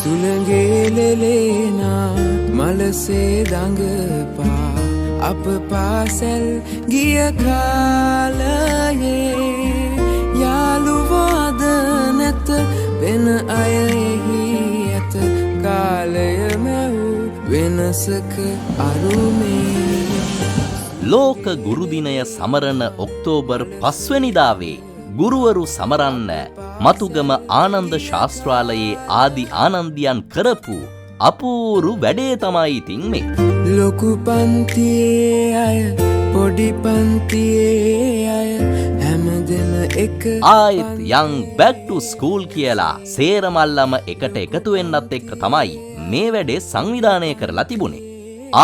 සුළඟේලලේනා මලසේ දඟපා අප පාසැල් ගිය කාලයේ යාළුවාද නැත වෙන අයෙහි ඇත කාලය මැව් වෙනසක අරුමේ. ලෝක ගුරු දිනය සමරන ඔක්තෝබර් 5 වෙනිදාවේ ගුරුවරු සමරන්න මතුගම ආනන්ද ශාස්ත්‍රාලයේ ආදි ආනන්දියන් කරපු අපූරු වැඩේ තමයි ඉතින් මේ. ලොකු පන්තියේ අය පොඩි පන්තියේ අය හැමදෙම එක ආයෙත් යන් බැක් ටු ස්කූල් කියලා සේරමල්ලම එකට එකතු වෙන්නත් එක්ක තමයි මේ වැඩේ සංවිධානය කරලා තිබුණේ.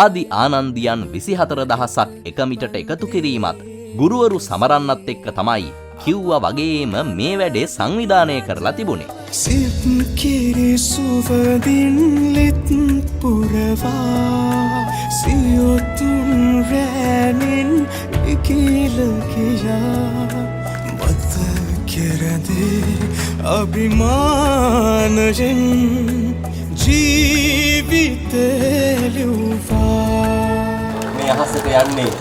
ආදි ආනන්දියන් 24000ක් එක මිටට එකතු කිරීමත් ගුරුවරු සමරන්නත් එක්ක තමයි කිව්වා වගේම මේ වැඩේ සංවිධානය කරලා තිබුණේ. සිත් කිරි සුවදින් ලිත් පුරවා සියොතුන් රැනින් ඉකිල කියා මත කෙරදේ අභිමානයෙන් ජීවිතේ ලියුවා. මේ අහසට යන්නේ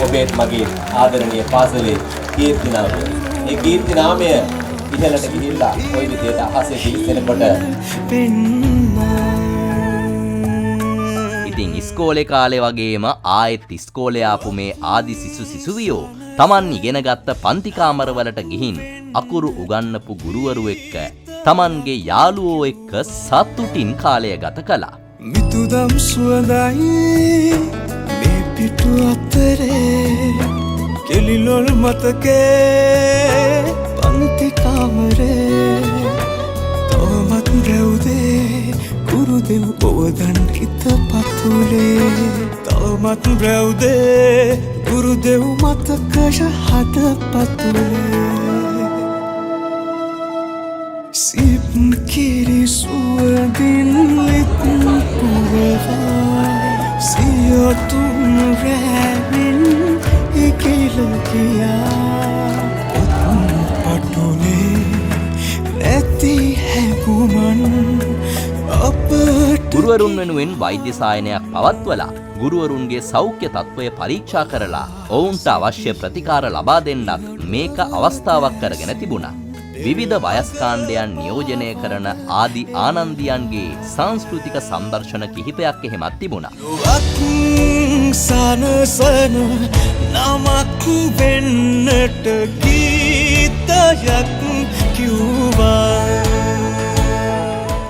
ඔබේත් මගේ ආදරණීය පාසලේ කීර්ති නාමය. ඒ කීර්ති නාමය ඉහළට ගිහිල්ලා ওই විදියට අහසේ පිහිටෙනකොට ඉතින් ඉස්කෝලේ කාලේ වගේම ආයෙත් ඉස්කෝලේ ආපු මේ ආදි සිසුවියෝ Taman ඉගෙනගත්ත පන්ති කාමරවලට ගිහින් අකුරු උගන්වපු ගුරුවරු එක්ක Tamanගේ යාළුවෝ එක්ක සතුටින් කාලය ගත කළා. මිතුදම් සුවඳයි මේ පිටු අතරේ කෙලිලොල් මතකේ පන්ති කාමරේ තවමත් රැවුදේ ගුරුදෙව් ඔවදන් හිත පතුලේ තවමත් රැවුදේ ගුරුදෙව් මතකය හද පතුලේ සිප් කිරි සුවඳින් ලිත් පුරවා සියොතුන් රැනින් ඉකිල කියා ඔතුන් පටුලේ නැති හැකුමන් අපට ගුරුවරුන් වෙනුවෙන් වෛද්‍ය සායනයක් පවත්වලා ගුරුවරුන්ගේ සෞඛ්‍ය තත්ත්වය පරීක්ෂා කරලා ඔවුන්ට අවශ්‍ය ප්‍රතිකාර ලබා දෙන්නත් මේක අවස්ථාවක් කරගෙන තිබුණා. විවිධ වයස්කාණ්ඩයන් නියෝජනය කරන ආදි ආනන්දියන්ගේ සංස්කෘතික සම්දර්ශන කිහිපයක් එහෙමත් තිබුණා. සනසන නමක් වෙන්නට ගීතයක් කිව්වා.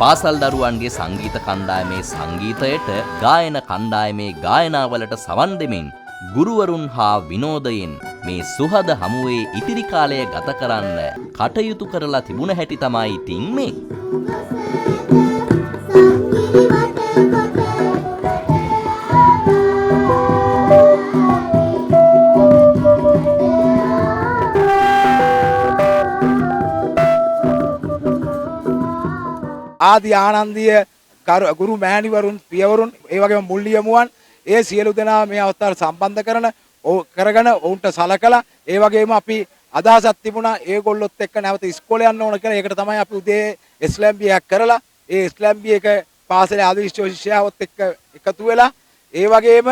පාසල් දරුවන්ගේ සංගීත කණ්ඩායමේ සංගීතයට ගායන කණ්ඩායමේ ගායනාවලට සවන් දෙමින් ගුරුවරුන් හා විනෝදයෙන් මේ සුහද හමුවේ ඉතිරි කාලය ගත කරන්න කටයුතු කරලා තිබුණ හැටි තමයි ඉතින් මේ. ආදි ආනන්දිය ගුරු මෑණිවරුන් පියවරුන් ඒ වගේම මුල්ලියමුවන් ඒ සියලු දෙනා මේ අවස්ථාවට සම්බන්ධ කරගෙන ඔවුන්ට සලකලා ඒ වගේම අපි අදහසක් තිබුණා ඒගොල්ලොත් එක්ක නැවත ඉස්කෝලේ යන්න ඕන කියලා. ඒකට තමයි අපි උදේ ස්ලැම්බියක් කරලා ඒ ස්ලැම්බි එක පාසලේ ආදි ශිෂ්‍යයෝත් එක්ක එකතු වෙලා ඒ වගේම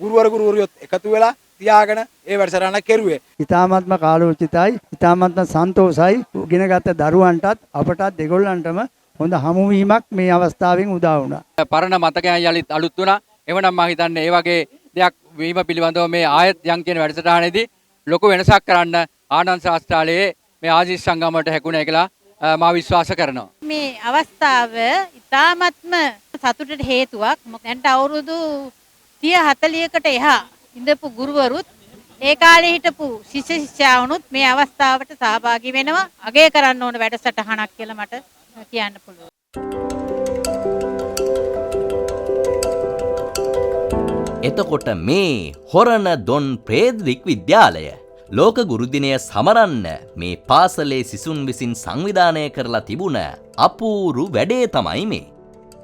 ගුරුවරියොත් එකතු වෙලා තියාගෙන ඒ වැඩසටහන කෙරුවේ. ඊ타මාත්ම කාලෝචිතයි, ඊ타මාත්ම සන්තෝෂයි. ඉගෙනගත්ත දරුවන්ටත් අපටත් දෙගොල්ලන්ටම හොඳ හමුවීමක් මේ අවස්ථාවෙන් උදා වුණා. පරණ මතකයන් යලිත් අලුත් වුණා. එවනම් මම හිතන්නේ ඒ වගේ දෙයක් වීම පිළිබඳව මේ ආයත් යම් කියන වැඩසටහනේදී ලොකු වෙනසක් කරන්න ආනන්ද ශාස්ත්‍රාලයේ මේ ආදි සංගමයට හැකුණා කියලා මම විශ්වාස කරනවා. මේ අවස්ථාව ඉතාමත්ම සතුටට හේතුවක්. දැන් අවුරුදු 30-40කට එහා ඉඳපු ගුරුවරුත් ඒ කාලේ හිටපු ශිෂ්‍ය ශිෂ්‍යාවුනුත් මේ අවස්ථාවට සහභාගී වෙනවා. අගය කරන්න ඕන වැඩසටහනක් කියලා මට කියන්න පුළුවන්. එතකොට මේ හොරණ දොන් ප්‍රේද්‍රික් විද්‍යාලය ලෝක ගුරු දිනය සමරන්න මේ පාසලේ සිසුන් විසින් සංවිධානය කරලා තිබුණ අපූරු වැඩේ තමයි මේ.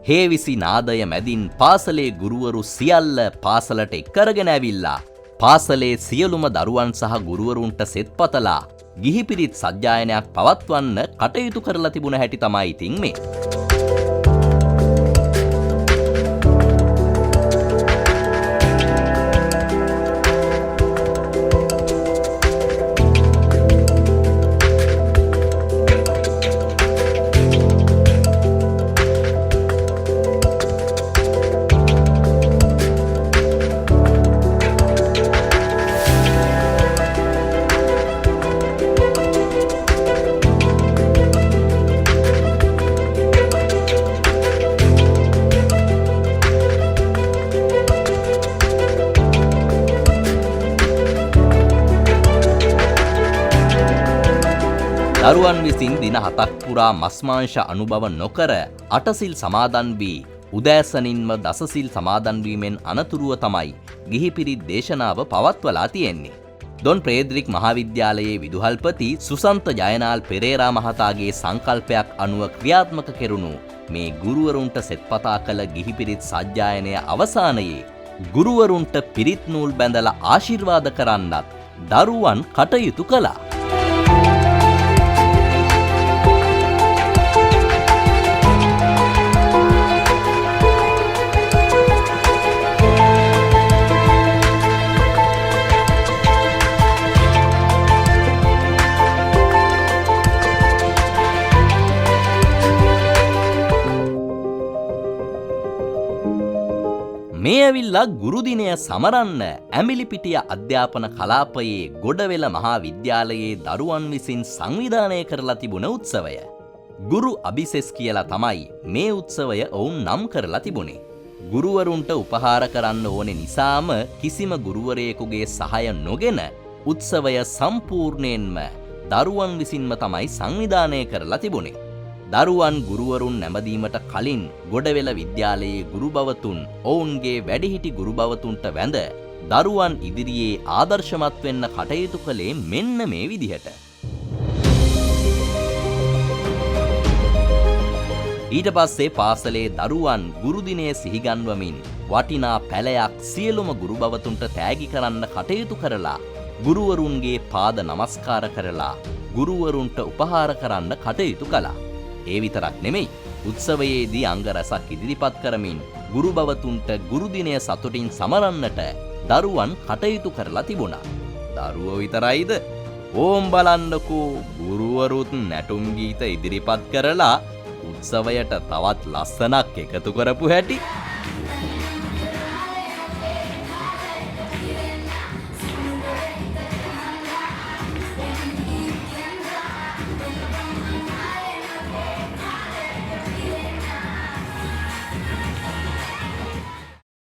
හේවිසි නාදය මැදින් පාසලේ ගුරුවරු සියල්ල පාසලට එක්කරගෙන ඇවිල්ලා පාසලේ සියලුම දරුවන් සහ ගුරුවරුන්ට සෙත්පතලා ගිහි පිරිත් සජ්ජායනයක් පවත්වන්න කටයුතු කරලා තිබුණ හැටි තමයි ඉතින් මේ. දරුවන් විසින් දින 7ක් පුරා මස්මාංශ අනුභව නොකර අටසිල් සමාදන් වී උදෑසනින්ම දසසිල් සමාදන් වීමෙන් අනතුරුව තමයි ගිහි පිරිත් දේශනාව පවත්වලා තියෙන්නේ. දොන් ප්‍රේද්‍රික් මහාවිද්‍යාලයේ විදුහල්පති සුසන්ත ජයනාල් පෙරේරා මහතාගේ සංකල්පයක් අනුව ක්‍රියාත්මක කෙරුණු මේ ගුරුවරුන්ට සෙත්පතා කළ ගිහි පිරිත් සජ්ජායනය අවසානයේ ගුරුවරුන්ට පිරිත් නූල් බැඳලා ආශිර්වාද කරන්නත් දරුවන් කටයුතු කළා. මේ ඇවිල්ලා ගුරුදිනය සමරන්න ඇමිලිපිටිය අධ්‍යාපන කලාපයේ ගොඩවෙල මහා විද්‍යාලයේ දරුවන් විසින් සංවිධානය කරලා තිබුණ උත්සවය. ගුරු අභිසෙස් කියලා තමයි මේ උත්සවය ඔවුන් නම් කරලා තිබුණේ. ගුරුවරුන්ට උපහාර කරන්න ඕනේ නිසාම කිසිම ගුරුවරයෙකුගේ සහාය නොගෙන උත්සවය සම්පූර්ණයෙන්ම දරුවන් විසින්ම තමයි සංවිධානය කරලා තිබුණේ. දරුවන් ගුරුවරුන් නැමදීමට කලින් ගොඩවෙල විද්‍යාලයේ ගුරුබවතුන් ඔවුන්ගේ වැඩිහිටි ගුරුබවතුන්ට වැඳ දරුවන් ඉදිරියේ ආදර්ශමත් වෙන්න කටයුතු කළේ මෙන්න මේ විදිහට. ඊට පස්සේ පාසලේ දරුවන් ගුරුදිනය සිහිගන්වමින් වටිනා පැලයක් සියලුම ගුරුබවතුන්ට තෑගි කරන්න කටයුතු කරලා ගුරුවරුන්ගේ පාද නමස්කාර කරලා ගුරුවරුන්ට උපහාර කරන්න කටයුතු කළා. ඒ විතරක් නෙමෙයි උත්සවයේදී අංග රසක් ඉදිරිපත් කරමින් ගුරුබවතුන්ට ගුරුදිනය සතුටින් සමරන්නට දරුවන් කටයුතු කරලා තිබුණා. දරුවෝ විතරයිද? ඕම් බලන්නකෝ ගුරුවරුත් නැටුම් ගීත ඉදිරිපත් කරලා උත්සවයට තවත් ලස්සනක් එකතු කරපු හැටි.